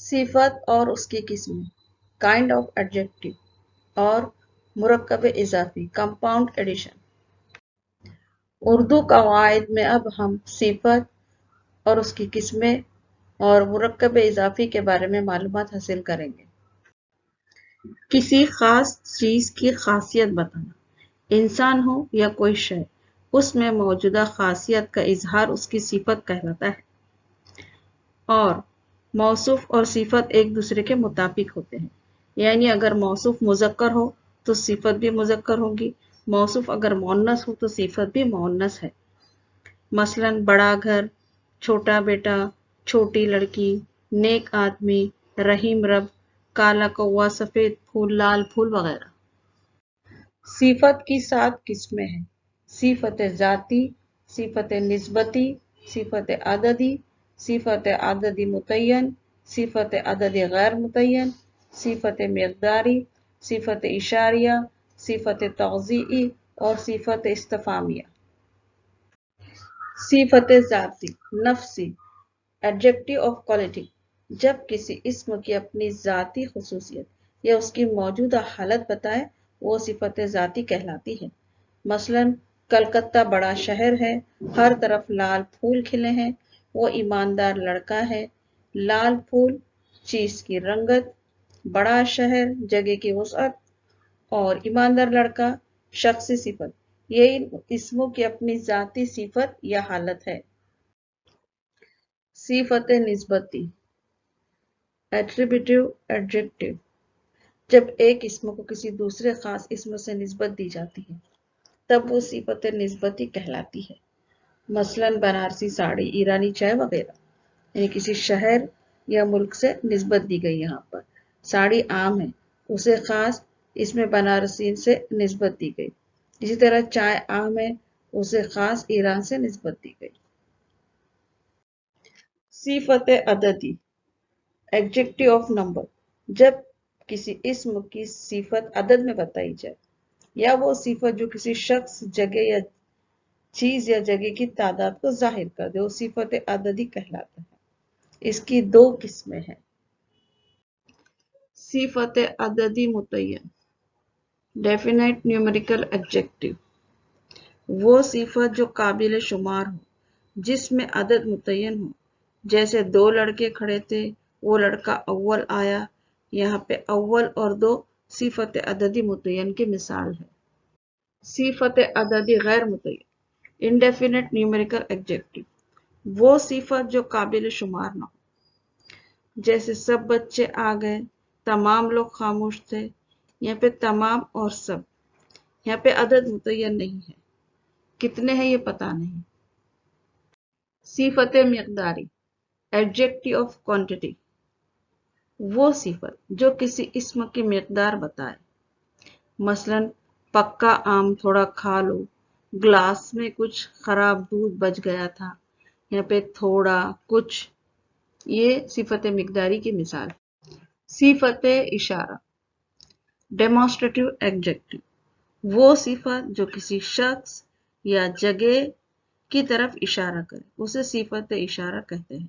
صفت اور اس کی قسمیں، کائنڈ آف ایڈجیکٹو اور مرکب اضافی، کمپاؤنڈ ایڈیشن۔ اردو قواعد میں اب ہم صفت اور اس کی قسمیں اور مرکب اضافی کے بارے میں معلومات حاصل کریں گے۔ کسی خاص چیز کی خاصیت بتانا، انسان ہو یا کوئی شے، اس میں موجودہ خاصیت کا اظہار اس کی صفت کہلاتا ہے۔ اور موصوف اور صفت ایک دوسرے کے مطابق ہوتے ہیں، یعنی اگر موصوف مذکر ہو تو صفت بھی مذکر ہوگی، موصوف اگر مؤنث ہو تو صفت بھی مؤنث ہے۔ مثلا بڑا گھر، چھوٹا بیٹا، چھوٹی لڑکی، نیک آدمی، رحیم رب، کالا کوا، سفید پھول، لال پھول وغیرہ۔ صفت کی 7 قسمیں ہیں: صفت ذاتی، صفت نسبتی، صفت عددی، صفت عددی متعین، صفت عددی غیر متعین، صفت مقداری، صفت اشاریہ، صفت توضیعی اور صفت استفہامیہ۔ صفت ذاتی، نفسی، ایڈجیکٹو آف کوالٹی، جب کسی اسم کی اپنی ذاتی خصوصیت یا اس کی موجودہ حالت بتائے وہ صفت ذاتی کہلاتی ہے۔ مثلا کلکتہ بڑا شہر ہے، ہر طرف لال پھول کھلے ہیں، وہ ایماندار لڑکا ہے۔ لال پھول چیز کی رنگت، بڑا شہر جگہ کی وسعت اور ایماندار لڑکا شخصی صفت، یہ ان اسموں کی اپنی ذاتی صفت یا حالت ہے۔ صفت نسبتی، ایٹریبیوٹو ایڈجیکٹو، جب ایک اسم کو کسی دوسرے خاص اسم سے نسبت دی جاتی ہے تب وہ صفت نسبتی کہلاتی ہے۔ مثلا بنارسی ساڑی، ایرانی چائے وغیرہ، یعنی کسی شہر یا ملک سے نسبت دی گئی۔ یہاں پر ساڑی عام ہے، اسے خاص اس میں بنارسی سے نسبت دی گئی۔ اسی طرح چائے عام ہے، اسے خاص ایران سے نسبت دی گئی۔ صفت عددی، ایڈجیکٹو آف نمبر، جب کسی اسم کی صفت عدد میں بتائی جائے یا وہ صفت جو کسی شخص، جگہ یا چیز یا جگہ کی تعداد کو ظاہر کر دے وہ صفت عددی کہلاتا ہے۔ اس کی 2 قسمیں ہیں۔ صفت عددی متعین، ڈیفینائٹ نیومیریکل ایڈجیکٹو، وہ صفت جو قابل شمار ہو، جس میں عدد متعین ہو، جیسے 2 لڑکے کھڑے تھے، وہ لڑکا اول آیا، یہاں پہ اول اور 2 صفت عددی متعین کی مثال ہے۔ صفت عددی غیر متعین، انڈیفینٹ نیومیریکل ایڈجیکٹو، وہ صفت جو قابل شمار نہ ہو، جیسے سب بچے آ گئے، تمام لوگ خاموش تھے، یہاں پہ تمام اور سب، یہاں پہ عدد متعین نہیں ہے، کتنے ہیں یہ پتہ نہیں۔ صفت مقداری، ایڈجیکٹو آف کوانٹٹی، وہ صفت جو کسی اسم کی مقدار بتائے۔ مثلا پکا آم تھوڑا کھا لو، گلاس میں کچھ خراب دودھ بچ گیا تھا، یہاں پہ تھوڑا، کچھ، یہ صفت مقداری کی مثال ہے۔ صفت اشارہ، ڈیمانسٹریٹو ایڈجیکٹو، وہ صفت جو کسی شخص یا جگہ کی طرف اشارہ کرے اسے صفت اشارہ کہتے ہیں۔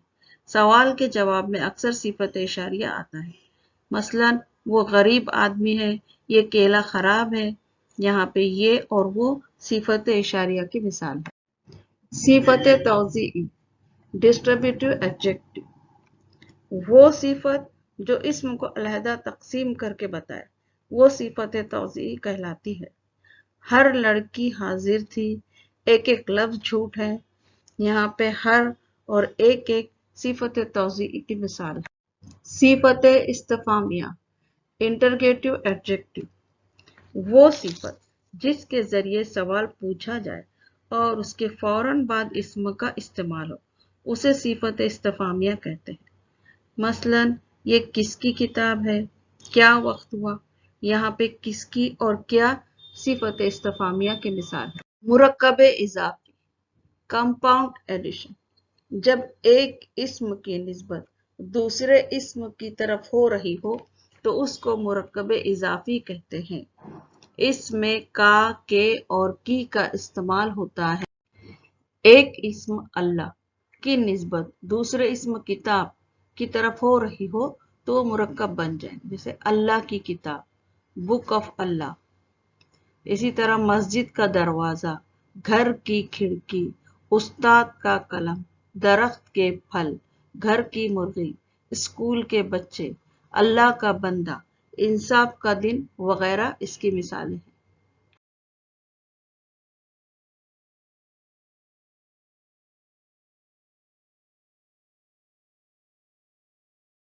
سوال کے جواب میں اکثر صفت اشاریہ آتا ہے۔ مثلا وہ غریب آدمی ہے، یہ کیلا خراب ہے، یہاں پہ یہ اور وہ صفت اشاریہ کی مثال ہے۔ صفت توضیعی، ڈسٹریبیوٹو ایڈجیکٹو، وہ صفت جو اسم کو علیحدہ تقسیم کر کے بتائے وہ صفت توضیعی کہلاتی ہے۔ ہر لڑکی حاضر تھی، ایک ایک لفظ جھوٹ ہے، یہاں پہ ہر اور ایک ایک صفت توضیعی کی مثال ہے۔ صفت استفہامیہ، انٹرگیٹو ایڈجیکٹو، وہ صفت جس کے ذریعے سوال پوچھا جائے اور اس کے فوراً بعد اسم کا استعمال ہو اسے صفت استفہامیہ کہتے ہیں۔ مثلا یہ کس کی کتاب ہے، کیا وقت ہوا، یہاں پہ کس کی اور کیا صفت استفہامیہ کی مثال ہے۔ مرکب اضافی، کمپاؤنڈ ایڈیشن، جب ایک اسم کی نسبت دوسرے اسم کی طرف ہو رہی ہو تو اس کو مرکب اضافی کہتے ہیں۔ اس میں کا، کے اور کی کا استعمال ہوتا ہے۔ ایک اسم اللہ کی نسبت دوسرے اسم کتاب کی طرف ہو رہی ہو تو وہ مرکب بن جائیں، جیسے اللہ کی کتاب، بک آف اللہ. اسی طرح مسجد کا دروازہ، گھر کی کھڑکی، استاد کا قلم، درخت کے پھل، گھر کی مرغی، اسکول کے بچے، اللہ کا بندہ، انصاف کا دن وغیرہ اس کی مثالیں ہیں.